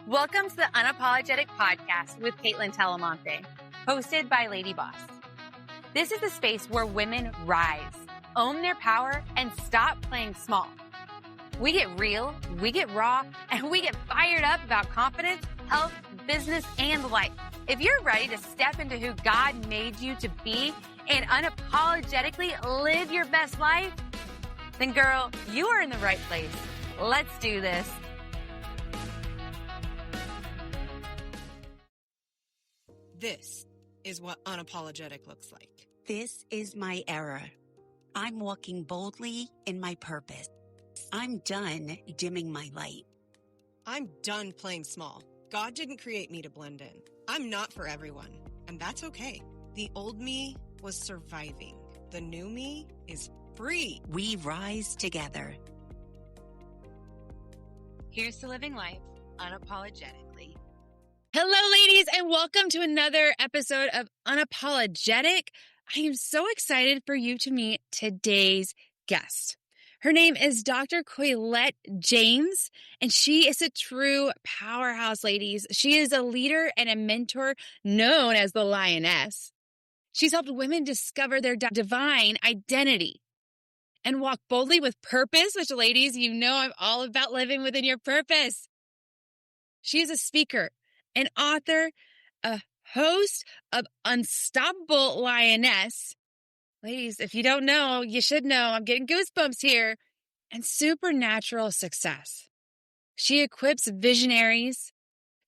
Welcome to the Unapologetic Podcast with Kaitlyn Talamante, hosted by LadyBoss. This is a space where women rise, own their power, and stop playing small. We get real, we get raw, and we get fired up about confidence, health, business, and life. If you're ready to step into who God made you to be and unapologetically live your best life, then girl, you are in the right place. Let's do this. This is what unapologetic looks like. This is my era. I'm walking boldly in my purpose. I'm done dimming my light. I'm done playing small. God didn't create me to blend in. I'm not for everyone, and that's okay. The old me was surviving. The new me is free. We rise together. Here's to living life unapologetically. Hello, ladies, and welcome to another episode of Unapologetic. I am so excited for you to meet today's guest. Her name is Dr. Coylette James, and she is a true powerhouse, ladies. She is a leader and a mentor known as the Lioness. She's helped women discover their divine identity and walk boldly with purpose, which, ladies, you know I'm all about living within your purpose. She is a speaker, an author, a host of Unstoppable Lioness. Ladies, if you don't know, you should know. I'm getting goosebumps here. And supernatural success. She equips visionaries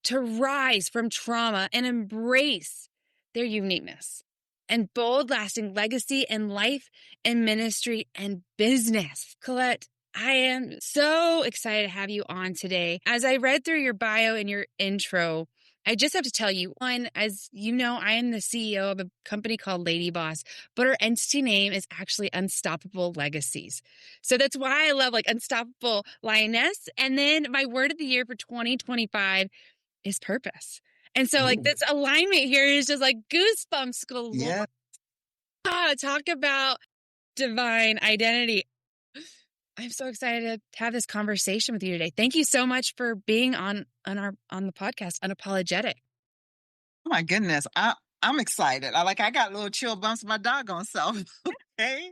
to rise from trauma and embrace their uniqueness and bold, lasting legacy in life and ministry and business. Coylette, I am so excited to have you on today. As I read through your bio and your intro, I just have to tell you, one, as you know, I am the CEO of a company called LadyBoss, but our entity name is actually Unstoppable Legacies. So that's why I love Unstoppable Lioness. And then my word of the year for 2025 is purpose. And so this alignment here is just goosebumps galore. Yeah. Talk about divine identity. I'm so excited to have this conversation with you today. Thank you so much for being on the podcast, Unapologetic. Oh my goodness. I'm excited. I got little chill bumps in my doggone self. Okay.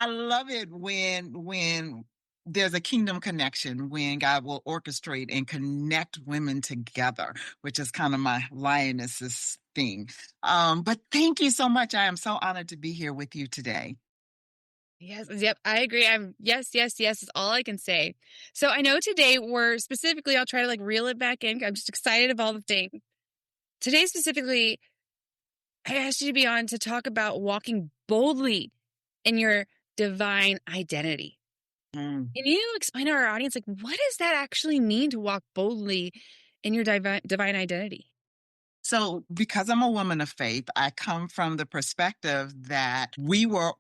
I love it when there's a kingdom connection, when God will orchestrate and connect women together, which is kind of my lioness's thing. But thank you so much. I am so honored to be here with you today. Yes, yep, I agree. Yes is all I can say. So I know today we're specifically, I'll try to reel it back in. I'm just excited of all the things. Today specifically, I asked you to be on to talk about walking boldly in your divine identity. Can you explain to our audience, what does that actually mean to walk boldly in your divine identity? So because I'm a woman of faith, I come from the perspective that we were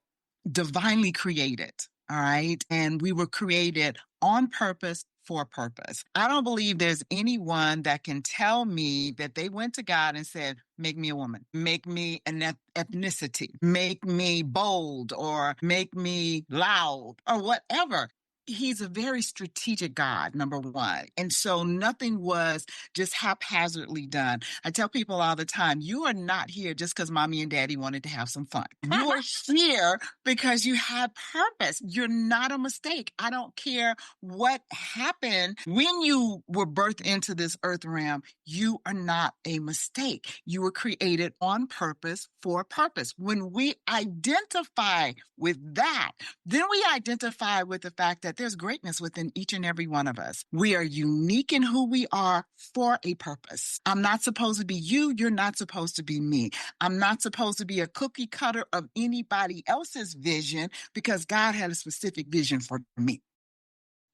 divinely created, all right? And we were created on purpose for purpose. I don't believe there's anyone that can tell me that they went to God and said, make me a woman, make me an ethnicity, make me bold, or make me loud, or whatever. He's a very strategic God, number one. And so nothing was just haphazardly done. I tell people all the time, you are not here just because mommy and daddy wanted to have some fun. You are here because you had purpose. You're not a mistake. I don't care what happened when you were birthed into this earth realm. You are not a mistake. You were created on purpose for purpose. When we identify with that, then we identify with the fact that there's greatness within each and every one of us. We are unique in who we are for a purpose. I'm not supposed to be you. You're not supposed to be me. I'm not supposed to be a cookie cutter of anybody else's vision because God had a specific vision for me.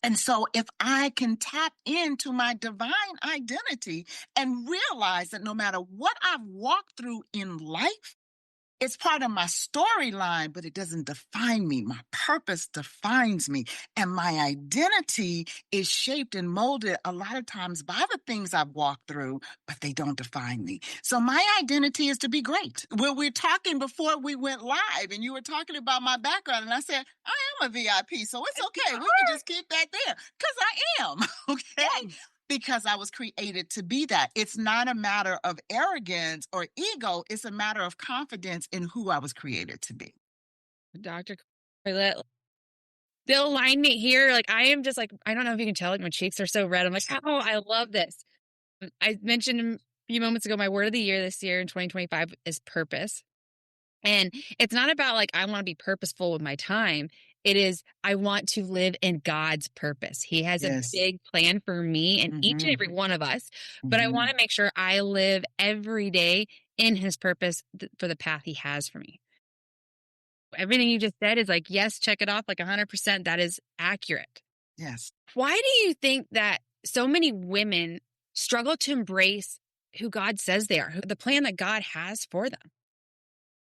And so if I can tap into my divine identity and realize that no matter what I've walked through in life, it's part of my storyline, but it doesn't define me. My purpose defines me. And my identity is shaped and molded a lot of times by the things I've walked through, but they don't define me. So my identity is to be great. When we're talking before we went live and you were talking about my background and I said, I am a VIP, so it's okay. We can just keep that there because I am, okay? because I was created to be that. It's not a matter of arrogance or ego. It's a matter of confidence in who I was created to be. Dr. Coylette, the alignment here, like I am just like, I don't know if you can tell, like my cheeks are so red. I'm like, oh, I love this. I mentioned a few moments ago, my word of the year this year in 2025 is purpose. And it's not about like, I want to be purposeful with my time. It is, I want to live in God's purpose. He has a big plan for me and each and every one of us. But I want to make sure I live every day in his purpose for the path he has for me. Everything you just said is like, yes, check it off like 100%. That is accurate. Yes. Why do you think that so many women struggle to embrace who God says they are, the plan that God has for them?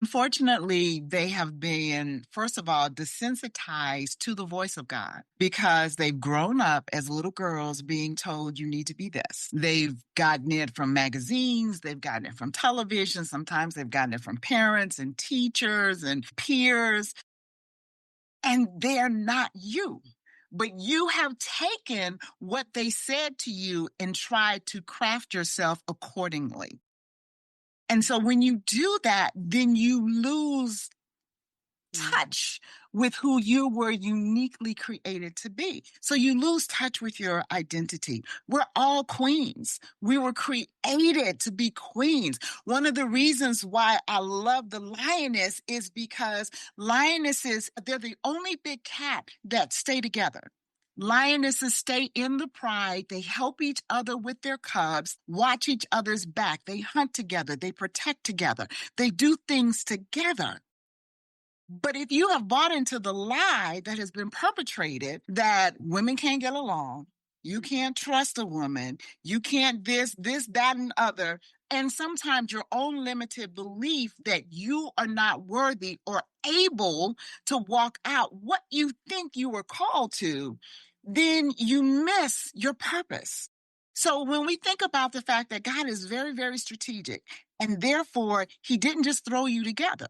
Unfortunately, they have been, first of all, desensitized to the voice of God because they've grown up as little girls being told you need to be this. They've gotten it from magazines, they've gotten it from television, sometimes they've gotten it from parents and teachers and peers, and they're not you. But you have taken what they said to you and tried to craft yourself accordingly. And so when you do that, then you lose touch with who you were uniquely created to be. So you lose touch with your identity. We're all queens. We were created to be queens. One of the reasons why I love the lioness is because lionesses, they're the only big cat that stay together. Lionesses stay in the pride. They help each other with their cubs, watch each other's back. They hunt together. They protect together. They do things together. But if you have bought into the lie that has been perpetrated that women can't get along, you can't trust a woman, you can't this, that, and other, and sometimes your own limited belief that you are not worthy or able to walk out what you think you were called to, then you miss your purpose. So when we think about the fact that God is very, very strategic, and therefore he didn't just throw you together.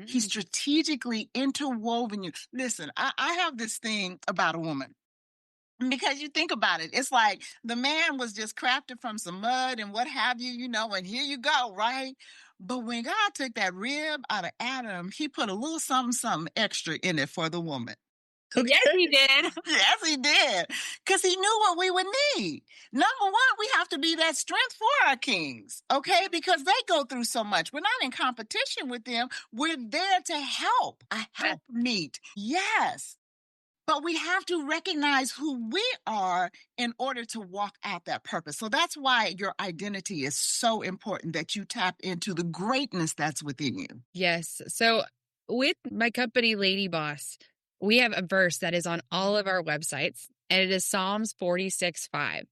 He strategically interwoven you. Listen, I have this thing about a woman. Because you think about it, it's like the man was just crafted from some mud and what have you, and here you go, right? But when God took that rib out of Adam, he put a little something extra in it for the woman. Okay. Yes, he did. Yes, he did. Because he knew what we would need. Number one, we have to be that strength for our kings, okay? Because they go through so much. We're not in competition with them. We're there to help, a helpmeet. Yes. But we have to recognize who we are in order to walk out that purpose. So that's why your identity is so important, that you tap into the greatness that's within you. Yes. So with my company, LadyBoss, we have a verse that is on all of our websites, and it is Psalms 46:5.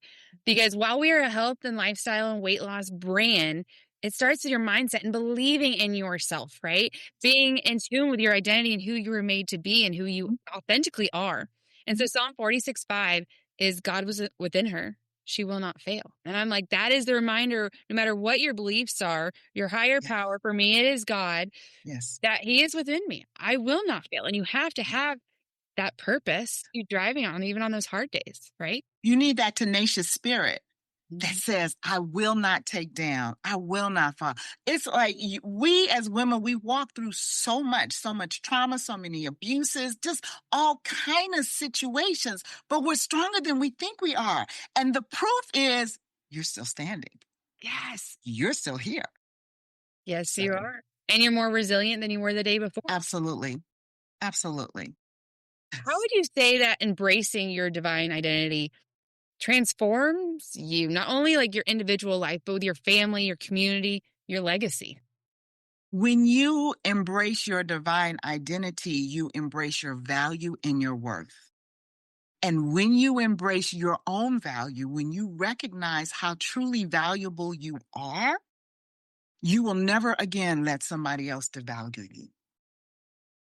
Because while we are a health and lifestyle and weight loss brand, it starts with your mindset and believing in yourself, right? Being in tune with your identity and who you were made to be and who you authentically are. And so Psalm 46:5 is God was within her. She will not fail. And I'm like, that is the reminder, no matter what your beliefs are, your higher power, for me, it is God, that he is within me. I will not fail. And you have to have that purpose you're driving on, even on those hard days, right? You need that tenacious spirit that says, I will not take down. I will not fall. It's like we as women, we walk through so much trauma, so many abuses, just all kind of situations, but we're stronger than we think we are. And the proof is you're still standing. Yes. You're still here. Yes, you are. And you're more resilient than you were the day before. Absolutely. Absolutely. How would you say that embracing your divine identity transforms you, not only like your individual life, but with your family, your community, your legacy? When you embrace your divine identity, you embrace your value and your worth. And when you embrace your own value, when you recognize how truly valuable you are, you will never again let somebody else devalue you.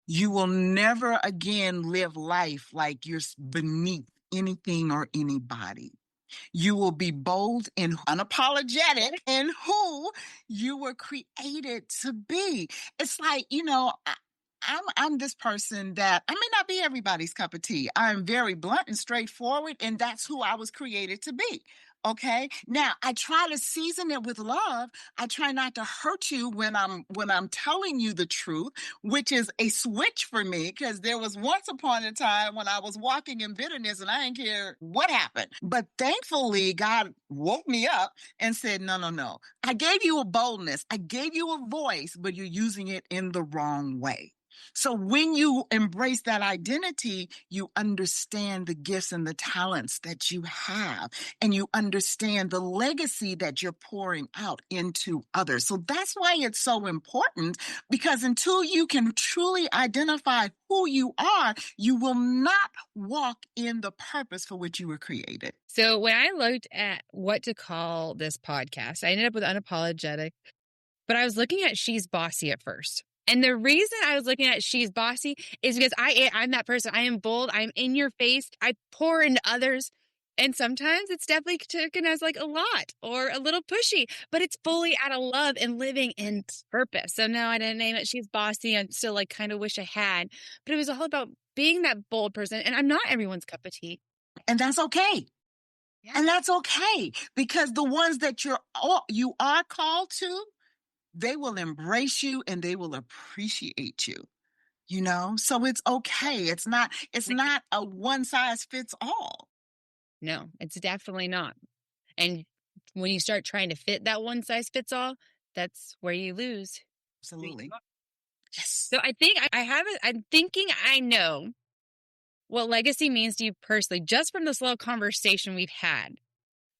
You will never again live life like you're beneath anything or anybody. You will be bold and unapologetic in who you were created to be. It's like, I'm this person that I may not be everybody's cup of tea. I'm very blunt and straightforward, and that's who I was created to be. Okay. Now I try to season it with love. I try not to hurt you when I'm telling you the truth, which is a switch for me because there was once upon a time when I was walking in bitterness and I didn't care what happened. But thankfully, God woke me up and said, no, no, no. I gave you a boldness. I gave you a voice, but you're using it in the wrong way. So when you embrace that identity, you understand the gifts and the talents that you have, and you understand the legacy that you're pouring out into others. So that's why it's so important, because until you can truly identify who you are, you will not walk in the purpose for which you were created. So when I looked at what to call this podcast, I ended up with unapologetic, but I was looking at She's Bossy at first. And the reason I was looking at She's Bossy is because I'm that person. I am bold. I'm in your face. I pour into others. And sometimes it's definitely taken as like a lot or a little pushy, but it's fully out of love and living in purpose. So no, I didn't name it She's Bossy. I still like kind of wish I had, but it was all about being that bold person. And I'm not everyone's cup of tea. And that's okay. Yeah. And that's okay, because the ones that you are called to, they will embrace you and they will appreciate you. So it's okay. It's not a one size fits all. No, it's definitely not. And when you start trying to fit that one size fits all, that's where you lose. Absolutely. Yes. So I think I'm thinking I know what legacy means to you personally, just from this little conversation we've had.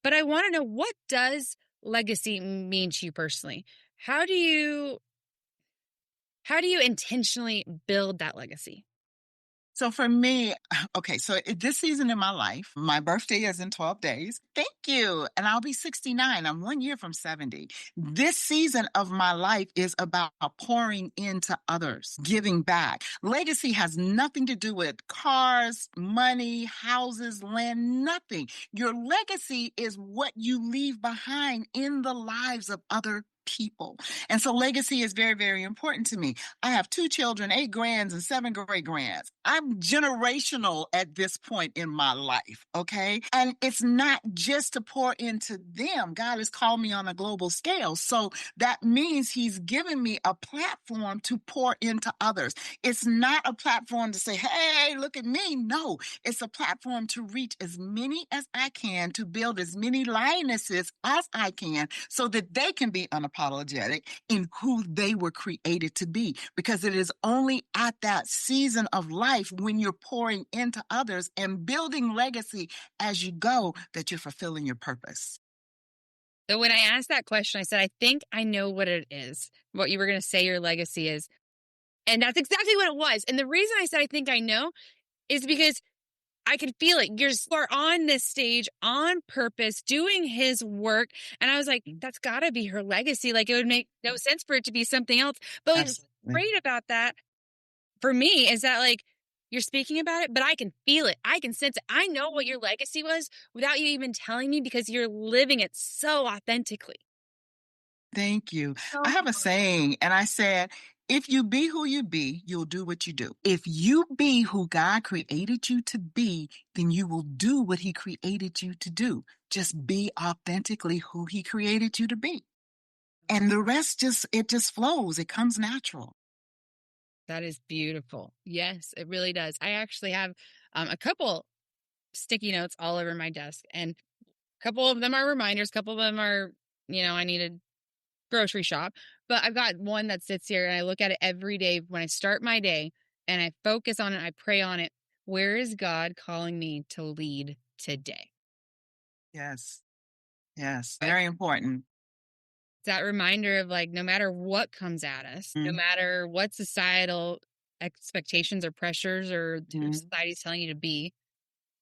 But I want to know, what does legacy mean to you personally? How do you intentionally build that legacy? So for me, okay, so this season in my life, my birthday is in 12 days. Thank you. And I'll be 69. I'm 1 year from 70. This season of my life is about pouring into others, giving back. Legacy has nothing to do with cars, money, houses, land, nothing. Your legacy is what you leave behind in the lives of other people. And so legacy is very, very important to me. I have 2 children, 8 grands and 7 great grands. I'm generational at this point in my life, okay? And it's not just to pour into them. God has called me on a global scale. So that means he's given me a platform to pour into others. It's not a platform to say, hey, look at me. No, it's a platform to reach as many as I can, to build as many lionesses as I can, so that they can be unapologetic in who they were created to be. Because it is only at that season of life, when you're pouring into others and building legacy as you go, that you're fulfilling your purpose. So when I asked that question, I said, I think I know what it is, what you were going to say your legacy is. And that's exactly what it was. And the reason I said I think I know is because I could feel it. You are on this stage on purpose, doing his work. And I was like, that's got to be her legacy. Like, it would make no sense for it to be something else. But what's great about that for me is that, like, you're speaking about it, but I can feel it. I can sense it. I know what your legacy was without you even telling me, because you're living it so authentically. Thank you. I have a saying, and I said, if you be who you be, you'll do what you do. If you be who God created you to be, then you will do what he created you to do. Just be authentically who he created you to be. And the rest just flows. It comes natural. That is beautiful. Yes, it really does. I actually have a couple sticky notes all over my desk, and a couple of them are reminders. A couple of them are, I need a grocery shop, but I've got one that sits here and I look at it every day when I start my day, and I focus on it. I pray on it. Where is God calling me to lead today? Yes. Yes. Very important. That reminder of, like, no matter what comes at us, no matter what societal expectations or pressures or society's telling you to be,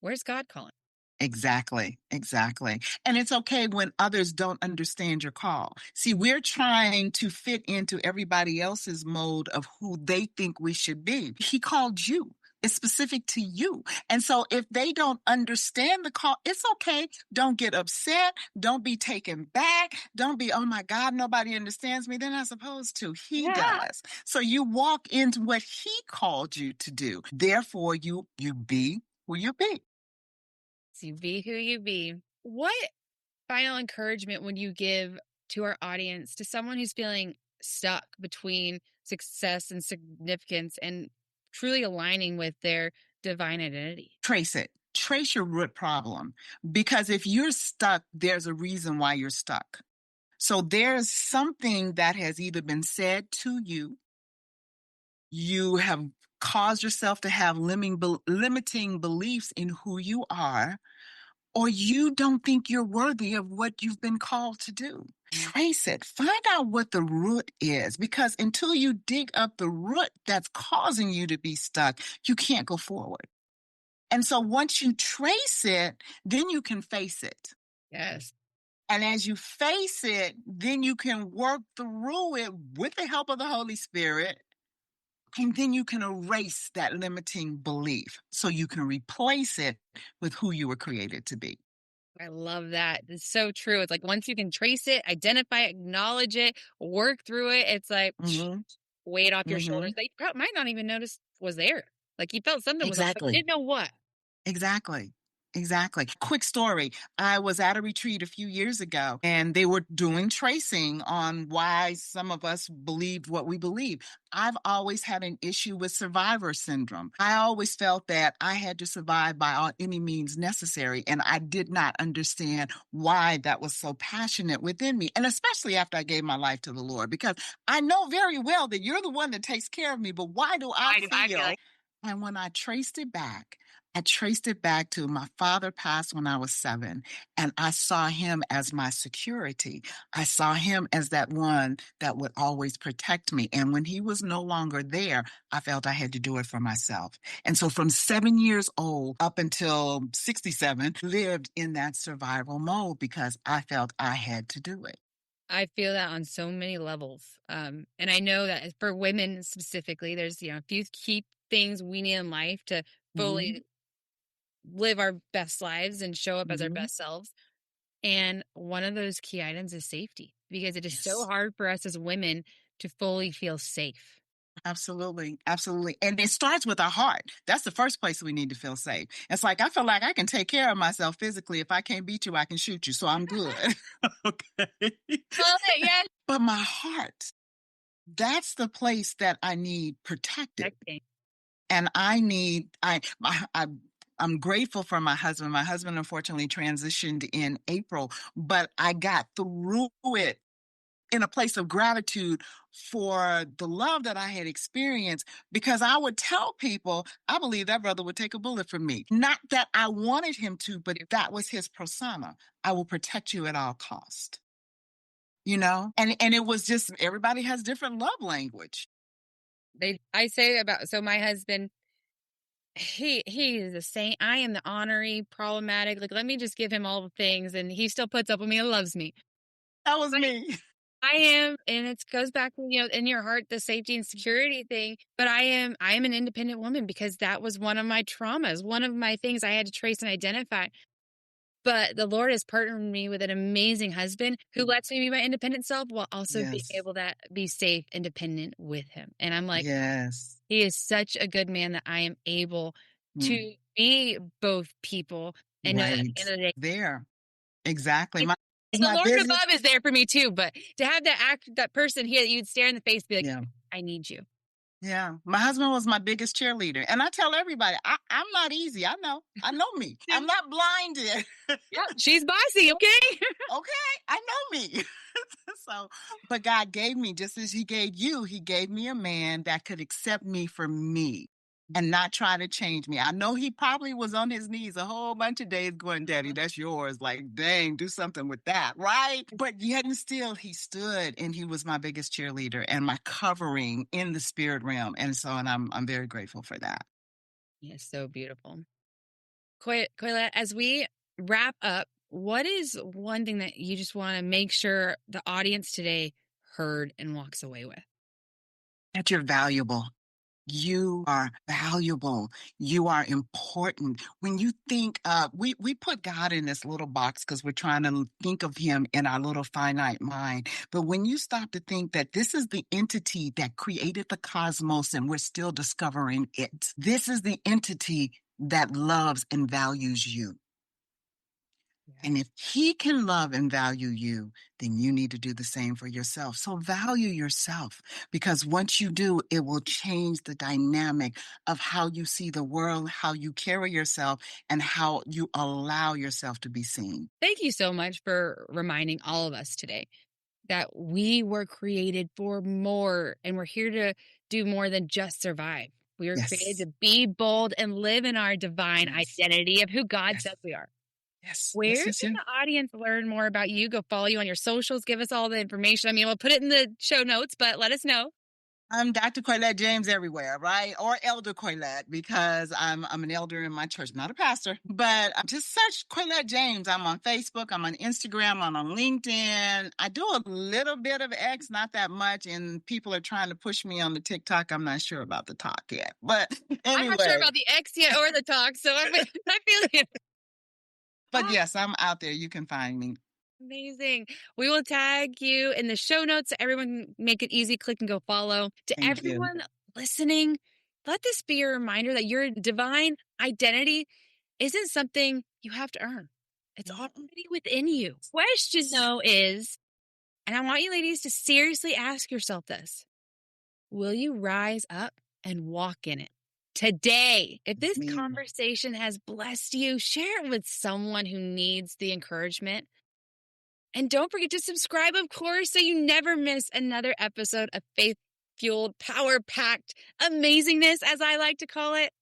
where's God calling? Exactly. And it's okay when others don't understand your call. See, we're trying to fit into everybody else's mode of who they think we should be. He called you. It's specific to you. And so if they don't understand the call, it's okay. Don't get upset. Don't be taken back. Don't be, oh my God, nobody understands me. They're not supposed to. He does. So you walk into what he called you to do. Therefore, you be who you be. So you be who you be. What final encouragement would you give to our audience, to someone who's feeling stuck between success and significance and truly aligning with their divine identity? Trace it. Trace your root problem. Because if you're stuck, there's a reason why you're stuck. So there's something that has either been said to you, you have caused yourself to have limiting beliefs in who you are, or you don't think you're worthy of what you've been called to do. Trace it. Find out what the root is, because until you dig up the root that's causing you to be stuck, you can't go forward. And so once you trace it, then you can face it. Yes. And as you face it, then you can work through it with the help of the Holy Spirit. And then you can erase that limiting belief so you can replace it with who you were created to be. I love that. It's so true. It's like once you can trace it, identify it, acknowledge it, work through it, it's like weight off your shoulders that you might not even notice was there. Like you felt something was off, but you didn't know what. Exactly. Quick story. I was at a retreat a few years ago, and they were doing tracing on why some of us believed what we believe. I've always had an issue with survivor syndrome. I always felt that I had to survive by any means necessary, and I did not understand why that was so passionate within me, and especially after I gave my life to the Lord, because I know very well that you're the one that takes care of me, but why do I feel? And when I traced it back to my father passed when I was 7, and I saw him as my security. I saw him as that one that would always protect me. And when he was no longer there, I felt I had to do it for myself. And so from 7 years old up until 67, lived in that survival mode because I felt I had to do it. I feel that on so many levels. And I know that for women specifically, there's, a few key things we need in life to fully live our best lives and show up as our best selves. And one of those key items is safety, because it is so hard for us as women to fully feel safe. Absolutely. And it starts with our heart. That's the first place we need to feel safe. It's like, I feel like I can take care of myself physically. If I can't beat you, I can shoot you. So I'm good. Okay. Yeah. But my heart, that's the place that I need protected. And I'm grateful for my husband. My husband unfortunately transitioned in April, but I got through it in a place of gratitude for the love that I had experienced, because I would tell people, I believe that brother would take a bullet for me. Not that I wanted him to, but that was his persona. I will protect you at all cost. And it was just, everybody has different love language. I say so my husband, he is a saint. I am the ornery, problematic. Like, let me just give him all the things, and he still puts up with me and loves me. That was me. I am, and it goes back to, in your heart, the safety and security thing. But I am an independent woman, because that was one of my traumas, one of my things I had to trace and identify. But the Lord has partnered me with an amazing husband who lets me be my independent self while also being able to be safe, independent with him. And I'm like, he is such a good man that I am able to be both people. And at the end of the day, there. Exactly. The Lord above is there for me too. But to have that person here that you'd stare in the face, be like, I need you. Yeah. My husband was my biggest cheerleader. And I tell everybody, I'm not easy. I know me. I'm not blinded. Yeah, she's bossy. Okay. Okay. I know me. But God gave me, just as he gave you, he gave me a man that could accept me for me and not try to change me. I know he probably was on his knees a whole bunch of days going, Daddy, that's yours. Like, dang, do something with that, right? But yet and still, he stood, and he was my biggest cheerleader and my covering in the spirit realm. And I'm very grateful for that. Yes, so beautiful. Coylette, as we wrap up, what is one thing that you just want to make sure the audience today heard and walks away with? That you're valuable. You are valuable. You are important. When you think we put God in this little box because we're trying to think of him in our little finite mind. But when you stop to think that this is the entity that created the cosmos and we're still discovering it, this is the entity that loves and values you. And if he can love and value you, then you need to do the same for yourself. So value yourself, because once you do, it will change the dynamic of how you see the world, how you carry yourself, and how you allow yourself to be seen. Thank you so much for reminding all of us today that we were created for more, and we're here to do more than just survive. We were created Yes. to be bold and live in our divine Yes. identity of who God Yes. says we are. Yes. Where Yes, yes, can yes. the audience learn more about you? Go follow you on your socials. Give us all the information. I mean, we'll put it in the show notes, but let us know. I'm Dr. Coylette James everywhere, right? Or Elder Coylette, because I'm an elder in my church, not a pastor. But just search Coylette James. I'm on Facebook, I'm on Instagram, I'm on LinkedIn. I do a little bit of X, not that much, and people are trying to push me on the TikTok. I'm not sure about the talk yet. But anyway. I'm not sure about the X yet or the talk, so I feel you. But yes, I'm out there. You can find me. Amazing. We will tag you in the show notes so everyone can make it easy. Click and go follow. To Thank you. everyone listening, let this be a reminder that your divine identity isn't something you have to earn. It's already within you. Question though is, and I want you ladies to seriously ask yourself this: will you rise up and walk in it today? If this conversation has blessed you, share it with someone who needs the encouragement. And don't forget to subscribe, of course, so you never miss another episode of faith-fueled, power-packed amazingness, as I like to call it.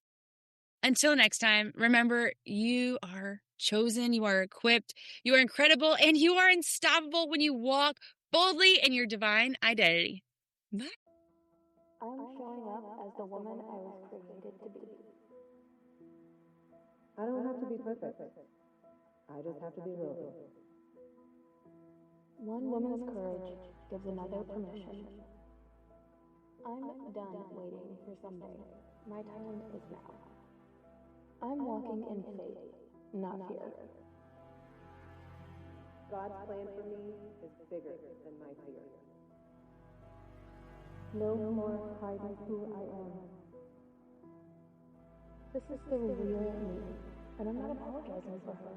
Until next time, remember, you are chosen, you are equipped, you are incredible, and you are unstoppable when you walk boldly in your divine identity. Bye. I'm showing up as the woman I was created to be. I don't have to be perfect. I just have to be real. One woman's courage gives another permission. I'm done waiting for someday. My time is now. I'm walking in faith, not fear. God's plan for me is bigger than my fear. No more hiding who I am. This is the real me, and I'm not apologizing for her.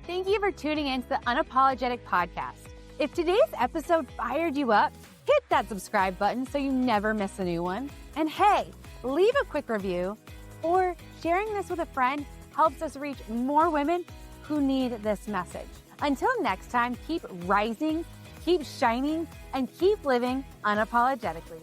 Thank you for tuning in to the Unapologetic Podcast. If today's episode fired you up, hit that subscribe button so you never miss a new one. And hey, leave a quick review, or sharing this with a friend helps us reach more women who need this message. Until next time, keep rising, keep shining, and keep living unapologetically.